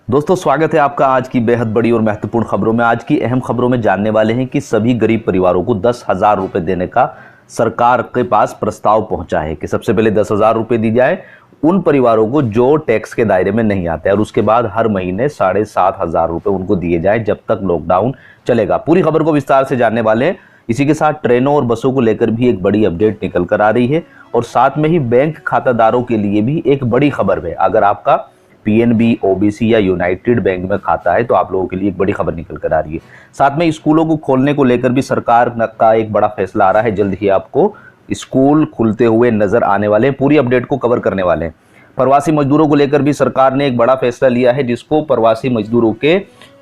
दोस्तों स्वागत है आपका आज की बेहद बड़ी और महत्वपूर्ण खबरों में। आज की अहम खबरों में जानने वाले हैं कि सभी गरीब परिवारों को 10,000 रुपए देने का सरकार के पास प्रस्ताव पहुंचा है कि सबसे पहले 10,000 रुपए दी जाए उन परिवारों को जो टैक्स के दायरे में नहीं आते और उसके बाद हर महीने 7,500 रुपए उनको दिए जाए जब तक लॉकडाउन चलेगा। पूरी खबर को विस्तार से जानने वाले हैं। इसी के साथ ट्रेनों और बसों को लेकर भी एक बड़ी अपडेट निकल कर आ रही है और साथ में ही बैंक खातादारों के लिए भी एक बड़ी खबर है। अगर आपका पीएनबी, ओबीसी या यूनाइटेड बैंक में खाता है तो आप लोगों के लिए एक बड़ी खबर निकल कर आ रही है। साथ में स्कूलों को खोलने को लेकर भी सरकार का एक बड़ा फैसला आ रहा है। जल्द ही आपको स्कूल खुलते हुए नजर आने वाले हैं। पूरी अपडेट को कवर करने वाले हैं। प्रवासी मजदूरों को लेकर भी सरकार ने एक बड़ा फैसला लिया है जिसको प्रवासी मजदूरों के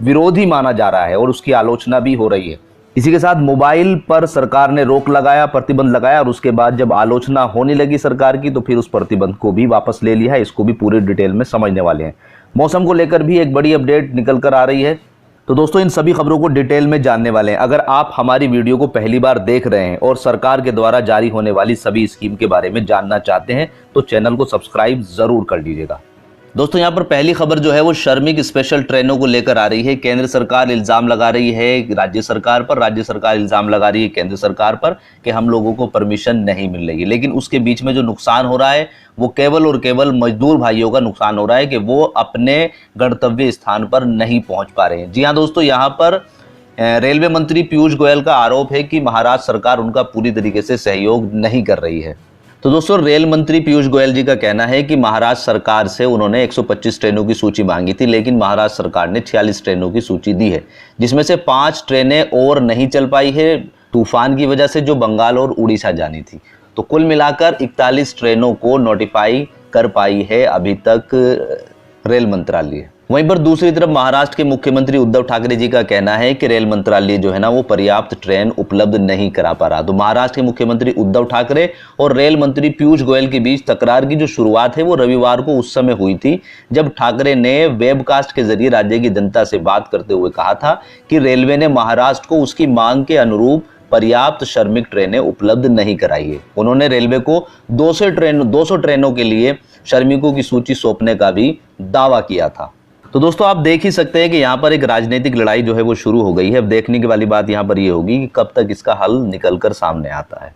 विरोधी माना जा रहा है और उसकी आलोचना भी हो रही है। इसी के साथ मोबाइल पर सरकार ने रोक लगाया, प्रतिबंध लगाया और उसके बाद जब आलोचना होने लगी सरकार की तो फिर उस प्रतिबंध को भी वापस ले लिया है। इसको भी पूरी डिटेल में समझने वाले हैं। मौसम को लेकर भी एक बड़ी अपडेट निकल कर आ रही है। तो दोस्तों इन सभी खबरों को डिटेल में जानने वाले हैं। अगर आप हमारी वीडियो को पहली बार देख रहे हैं और सरकार के द्वारा जारी होने वाली सभी स्कीम के बारे में जानना चाहते हैं तो चैनल को सब्सक्राइब जरूर कर लीजिएगा। दोस्तों यहाँ पर पहली खबर जो है वो श्रमिक स्पेशल ट्रेनों को लेकर आ रही है। केंद्र सरकार इल्जाम लगा रही है राज्य सरकार पर, राज्य सरकार इल्जाम लगा रही है केंद्र सरकार पर कि हम लोगों को परमिशन नहीं मिल रही है। लेकिन उसके बीच में जो नुकसान हो रहा है वो केवल और केवल मजदूर भाइयों का नुकसान हो रहा है कि वो अपने गंतव्य स्थान पर नहीं पहुंच पा रहे हैं। जी हाँ दोस्तों, यहाँ पर रेलवे मंत्री पीयूष गोयल का आरोप है कि महाराष्ट्र सरकार उनका पूरी तरीके से सहयोग नहीं कर रही है। तो दोस्तों रेल मंत्री पीयूष गोयल जी का कहना है कि महाराष्ट्र सरकार से उन्होंने 125 ट्रेनों की सूची मांगी थी लेकिन महाराष्ट्र सरकार ने 46 ट्रेनों की सूची दी है जिसमें से 5 ट्रेनें और नहीं चल पाई है तूफान की वजह से जो बंगाल और उड़ीसा जानी थी। तो कुल मिलाकर 41 ट्रेनों को नोटिफाई कर पाई है अभी तक रेल मंत्रालय। वहीं पर दूसरी तरफ महाराष्ट्र के मुख्यमंत्री उद्धव ठाकरे जी का कहना है कि रेल मंत्रालय जो है ना वो पर्याप्त ट्रेन उपलब्ध नहीं करा पा रहा। तो महाराष्ट्र के मुख्यमंत्री उद्धव ठाकरे और रेल मंत्री पीयूष गोयल के बीच तकरार की जो शुरुआत है वो रविवार को उस समय हुई थी जब ठाकरे ने वेबकास्ट के जरिए राज्य की जनता से बात करते हुए कहा था कि रेलवे ने महाराष्ट्र को उसकी मांग के अनुरूप पर्याप्त श्रमिक ट्रेनें उपलब्ध नहीं कराई है। उन्होंने रेलवे को 200 ट्रेनों के लिए श्रमिकों की सूची सौंपने का भी दावा किया था। तो दोस्तों आप देख ही सकते हैं कि यहाँ पर एक राजनीतिक लड़ाई जो है वो शुरू हो गई है। अब देखने की वाली बात यहाँ पर ये होगी कि कब तक इसका हल निकलकर सामने आता है।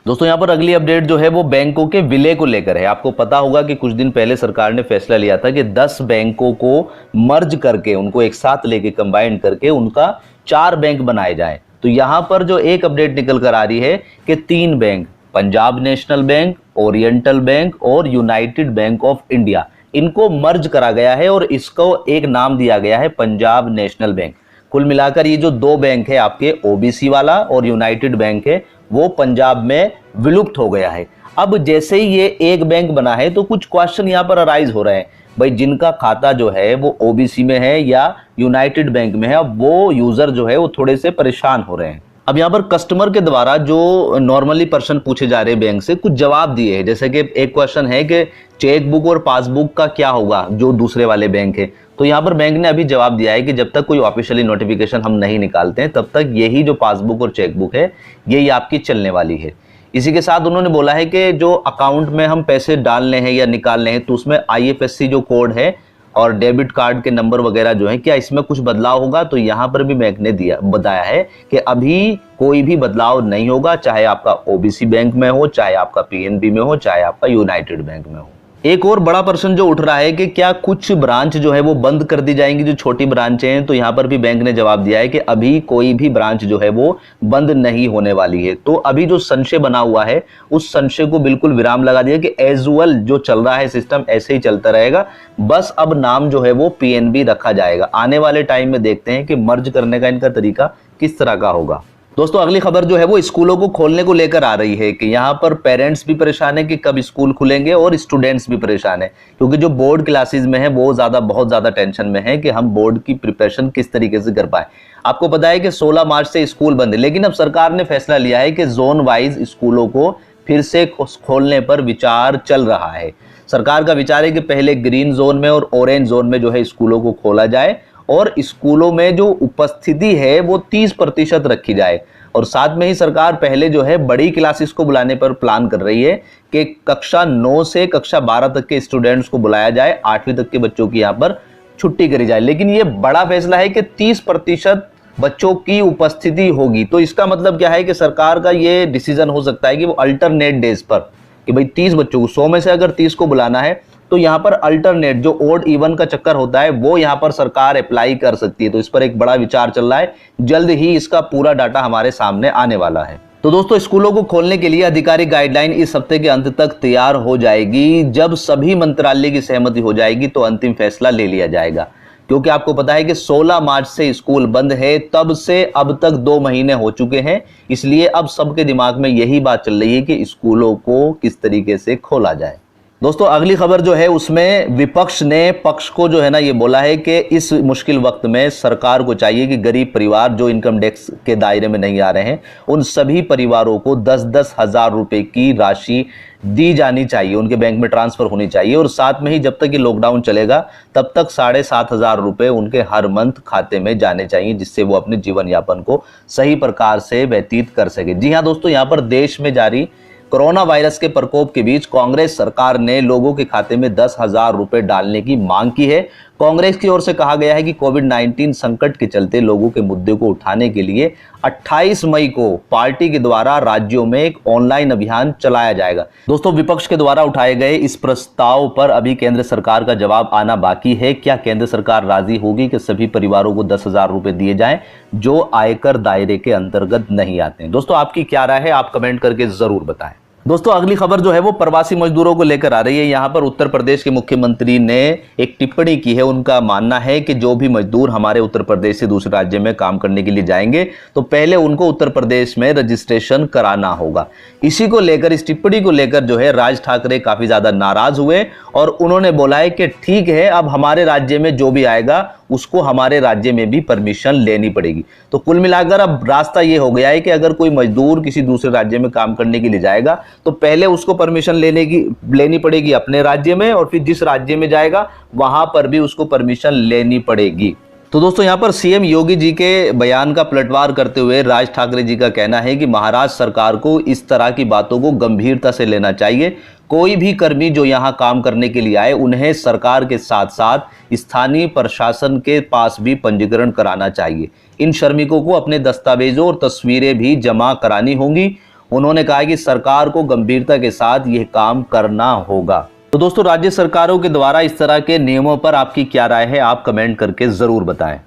दोस्तों यहाँ पर अगली अपडेट जो है वो बैंकों के विलय को लेकर है। आपको पता होगा कि कुछ दिन पहले सरकार ने फैसला लिया था कि 10 बैंकों को मर्ज करके उनको एक साथ लेके कंबाइन करके उनका 4 बैंक बनाए जाए। तो यहाँ पर जो एक अपडेट निकल कर आ रही है कि 3 bank, Punjab national bank, oriental bank और यूनाइटेड बैंक ऑफ इंडिया, इनको मर्ज करा गया है और इसको एक नाम दिया गया है पंजाब नेशनल बैंक। कुल मिलाकर ये जो 2 बैंक है आपके ओबीसी वाला और यूनाइटेड बैंक है वो पंजाब में विलुप्त हो गया है। अब जैसे ही ये एक बैंक बना है तो कुछ क्वेश्चन यहाँ पर अराइज हो रहे हैं। भाई जिनका खाता जो है वो ओबीसी में है या यूनाइटेड बैंक में है, अब वो यूजर जो है वो थोड़े से परेशान हो रहे हैं। अब यहाँ पर कस्टमर के द्वारा जो नॉर्मली प्रश्न पूछे जा रहे हैं बैंक से कुछ जवाब दिए हैं। जैसे कि एक क्वेश्चन है कि चेकबुक और पासबुक का क्या होगा जो दूसरे वाले बैंक है। तो यहाँ पर बैंक ने अभी जवाब दिया है कि जब तक कोई ऑफिशियली नोटिफिकेशन हम नहीं निकालते हैं तब तक यही जो पासबुक और चेकबुक है यही आपकी चलने वाली है। इसी के साथ उन्होंने बोला है कि जो अकाउंट में हम पैसे डालने हैं या निकालने हैं तो उसमें IFSC जो कोड है और डेबिट कार्ड के नंबर वगैरह जो है क्या इसमें कुछ बदलाव होगा। तो यहाँ पर भी बैंक ने बताया है कि अभी कोई भी बदलाव नहीं होगा, चाहे आपका ओबीसी बैंक में हो, चाहे आपका पीएनबी में हो, चाहे आपका यूनाइटेड बैंक में हो। एक और बड़ा प्रश्न जो उठ रहा है कि क्या कुछ ब्रांच जो है वो बंद कर दी जाएंगी, जो छोटी ब्रांचें हैं। तो यहाँ पर भी बैंक ने जवाब दिया है कि अभी कोई भी ब्रांच जो है वो बंद नहीं होने वाली है। तो अभी जो संशय बना हुआ है उस संशय को बिल्कुल विराम लगा दिया कि एजुअल जो चल रहा है सिस्टम ऐसे ही चलता रहेगा, बस अब नाम जो है वो पीएनबी रखा जाएगा। आने वाले टाइम में देखते हैं कि मर्ज करने का इनका तरीका किस तरह का होगा। दोस्तों अगली खबर जो है वो स्कूलों को खोलने को लेकर आ रही है कि यहाँ पर पेरेंट्स भी परेशान है कि कब स्कूल खुलेंगे और स्टूडेंट्स भी परेशान है क्योंकि जो बोर्ड क्लासेस में है वो बहुत ज्यादा टेंशन में है कि हम बोर्ड की प्रिपरेशन किस तरीके से कर पाए। आपको पता है कि 16 मार्च से स्कूल बंद है लेकिन अब सरकार ने फैसला लिया है कि जोन वाइज स्कूलों को फिर से खोलने पर विचार चल रहा है। सरकार का विचार है कि पहले ग्रीन जोन में और ऑरेंज जोन में जो है स्कूलों को खोला जाए और स्कूलों में जो उपस्थिति है वो 30% रखी जाए और साथ में ही सरकार पहले जो है बड़ी क्लासेस को बुलाने पर प्लान कर रही है कि कक्षा 9 से कक्षा 12 तक के स्टूडेंट्स को बुलाया जाए, 8वीं तक के बच्चों की यहाँ पर छुट्टी करी जाए। लेकिन ये बड़ा फैसला है कि 30% बच्चों की उपस्थिति होगी। तो इसका मतलब क्या है कि सरकार का ये डिसीजन हो सकता है कि वो अल्टरनेट डेज पर, कि भाई 30 बच्चों को 100 में से अगर 30 को बुलाना है तो यहाँ पर अल्टरनेट जो ओड इवन का चक्कर होता है वो यहाँ पर सरकार अप्लाई कर सकती है। तो इस पर एक बड़ा विचार चल रहा है, जल्द ही इसका पूरा डाटा हमारे सामने आने वाला है। तो दोस्तों, स्कूलों को खोलने के लिए आधिकारिक गाइडलाइन इस हफ्ते के अंत तक तैयार हो जाएगी। जब सभी मंत्रालय की सहमति हो जाएगी तो अंतिम फैसला ले लिया जाएगा, क्योंकि आपको पता है कि 16 मार्च से स्कूल बंद है, तब से अब तक 2 महीने हो चुके हैं। इसलिए अब सबके दिमाग में यही बात चल रही है कि स्कूलों को किस तरीके से खोला जाए। दोस्तों, अगली खबर जो है उसमें विपक्ष ने पक्ष को जो है ना ये बोला है कि इस मुश्किल वक्त में सरकार को चाहिए कि गरीब परिवार जो इनकम टैक्स के दायरे में नहीं आ रहे हैं उन सभी परिवारों को 10-10 हज़ार रुपए की राशि दी जानी चाहिए, उनके बैंक में ट्रांसफर होनी चाहिए। और साथ में ही जब तक ये लॉकडाउन चलेगा तब तक 7,500 रुपए उनके हर मंथ खाते में जाने चाहिए, जिससे वो अपने जीवन यापन को सही प्रकार से व्यतीत कर सके। जी हाँ दोस्तों, यहाँ पर देश में जारी कोरोना वायरस के प्रकोप के बीच कांग्रेस सरकार ने लोगों के खाते में 10,000 रुपए डालने की मांग की है। कांग्रेस की ओर से कहा गया है कि कोविड-19 संकट के चलते लोगों के मुद्दे को उठाने के लिए 28 मई को पार्टी के द्वारा राज्यों में एक ऑनलाइन अभियान चलाया जाएगा। दोस्तों, विपक्ष के द्वारा उठाए गए इस प्रस्ताव पर अभी केंद्र सरकार का जवाब आना बाकी है। क्या केंद्र सरकार राजी होगी कि सभी परिवारों को 10,000 रुपए दिए जाएं जो आयकर दायरे के अंतर्गत नहीं आते हैं? दोस्तों, आपकी क्या राय है? आप कमेंट करके जरूर बताएं। दोस्तों, अगली खबर जो है वो प्रवासी मजदूरों को लेकर आ रही है। यहाँ पर उत्तर प्रदेश के मुख्यमंत्री ने एक टिप्पणी की है। उनका मानना है कि जो भी मजदूर हमारे उत्तर प्रदेश से दूसरे राज्य में काम करने के लिए जाएंगे तो पहले उनको उत्तर प्रदेश में रजिस्ट्रेशन कराना होगा। इसी को लेकर, इस टिप्पणी को लेकर जो है राज ठाकरे काफी ज्यादा नाराज हुए और उन्होंने बोला है कि ठीक है, अब हमारे राज्य में जो भी आएगा उसको हमारे राज्य में भी परमिशन लेनी पड़ेगी। तो कुल मिलाकर अब रास्ता ये हो गया है कि अगर कोई मजदूर किसी दूसरे राज्य में काम करने के लिए जाएगा तो पहले उसको परमिशन लेनी पड़ेगी अपने राज्य में, और फिर जिस राज्य में जाएगा वहां पर भी उसको परमिशन लेनी पड़ेगी। तो दोस्तों, यहाँ पर सीएम योगी जी के बयान का पलटवार करते हुए राज ठाकरे जी का कहना है कि महाराष्ट्र सरकार को इस तरह की बातों को गंभीरता से लेना चाहिए। कोई भी कर्मी जो यहाँ काम करने के लिए आए उन्हें सरकार के साथ साथ स्थानीय प्रशासन के पास भी पंजीकरण कराना चाहिए। इन श्रमिकों को अपने दस्तावेजों और तस्वीरें भी जमा करानी होंगी। उन्होंने कहा कि सरकार को गंभीरता के साथ यह काम करना होगा। तो दोस्तों, राज्य सरकारों के द्वारा इस तरह के नियमों पर आपकी क्या राय है? आप कमेंट करके जरूर बताएं।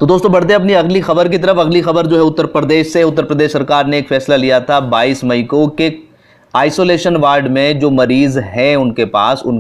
तो दोस्तों, बढ़ते हैं अपनी अगली खबर की तरफ। अगली खबर जो है उत्तर प्रदेश से। उत्तर प्रदेश सरकार ने एक फैसला लिया था 22 मई को कि आइसोलेशन वार्ड में जो मरीज हैं उनके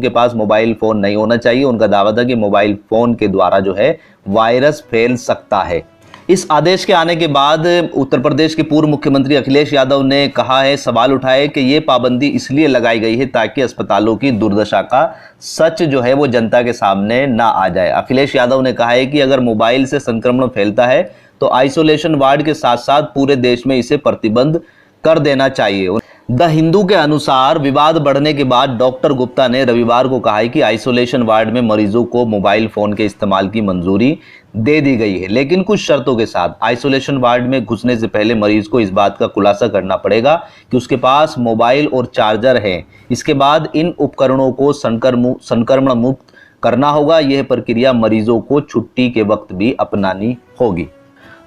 पास मोबाइल फोन नहीं होना चाहिए। उनका दावा था कि मोबाइल फोन के द्वारा जो है वायरस फैल सकता है। इस आदेश के आने के बाद उत्तर प्रदेश के पूर्व मुख्यमंत्री अखिलेश यादव ने कहा है, सवाल उठाए कि ये पाबंदी इसलिए लगाई गई है ताकि अस्पतालों की दुर्दशा का सच जो है वो जनता के सामने ना आ जाए। अखिलेश यादव ने कहा है कि अगर मोबाइल से संक्रमण फैलता है तो आइसोलेशन वार्ड के साथ साथ पूरे देश में इसे प्रतिबंध कर देना चाहिए। द हिंदू के अनुसार विवाद बढ़ने के बाद डॉक्टर गुप्ता ने रविवार को कहा है कि आइसोलेशन वार्ड में मरीजों को मोबाइल फोन के इस्तेमाल की मंजूरी दे दी गई है, लेकिन कुछ शर्तों के साथ। आइसोलेशन वार्ड में घुसने से पहले मरीज को इस बात का खुलासा करना पड़ेगा कि उसके पास मोबाइल और चार्जर है। इसके बाद इन उपकरणों को संक्रमण मुक्त करना होगा। यह प्रक्रिया मरीजों को छुट्टी के वक्त भी अपनानी होगी।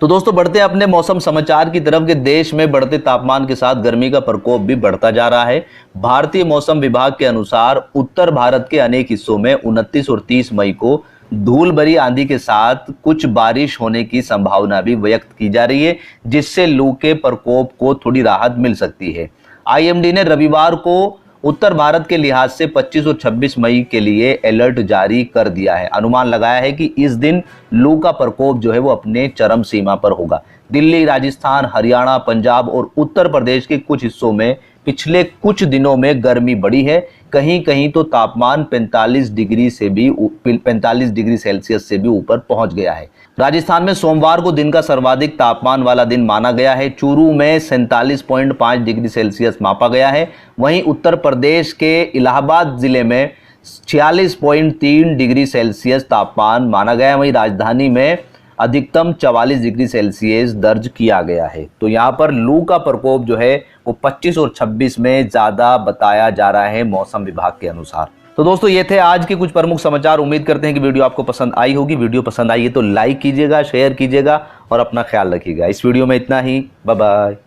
तो दोस्तों, बढ़ते अपने मौसम समाचार की तरफ। के देश में बढ़ते तापमान के साथ गर्मी का प्रकोप भी बढ़ता जा रहा है। भारतीय मौसम विभाग के अनुसार उत्तर भारत के अनेक हिस्सों में 29 और 30 मई को धूल भरी आंधी के साथ कुछ बारिश होने की संभावना भी व्यक्त की जा रही है, जिससे लू के प्रकोप को थोड़ी राहत मिल सकती है। आईएमडी ने रविवार को उत्तर भारत के लिहाज से 25 और 26 मई के लिए अलर्ट जारी कर दिया है। अनुमान लगाया है कि इस दिन लू का प्रकोप जो है वो अपने चरम सीमा पर होगा। दिल्ली, राजस्थान, हरियाणा, पंजाब और उत्तर प्रदेश के कुछ हिस्सों में पिछले कुछ दिनों में गर्मी बढ़ी है। कहीं कहीं तो तापमान 45 डिग्री सेल्सियस से भी ऊपर पहुंच गया है। राजस्थान में सोमवार को दिन का सर्वाधिक तापमान वाला दिन माना गया है। चूरू में 47.5 डिग्री सेल्सियस मापा गया है। वहीं उत्तर प्रदेश के इलाहाबाद जिले में 46.3 डिग्री सेल्सियस तापमान माना गया है। वहीं राजधानी में अधिकतम 44 डिग्री सेल्सियस दर्ज किया गया है। तो यहाँ पर लू का प्रकोप जो है वो 25 और 26 में ज्यादा बताया जा रहा है मौसम विभाग के अनुसार। तो दोस्तों ये थे आज के कुछ प्रमुख समाचार। उम्मीद करते हैं कि वीडियो आपको पसंद आई होगी। वीडियो पसंद आई है तो लाइक कीजिएगा, शेयर कीजिएगा और अपना ख्याल रखिएगा। इस वीडियो में इतना ही। Bye bye.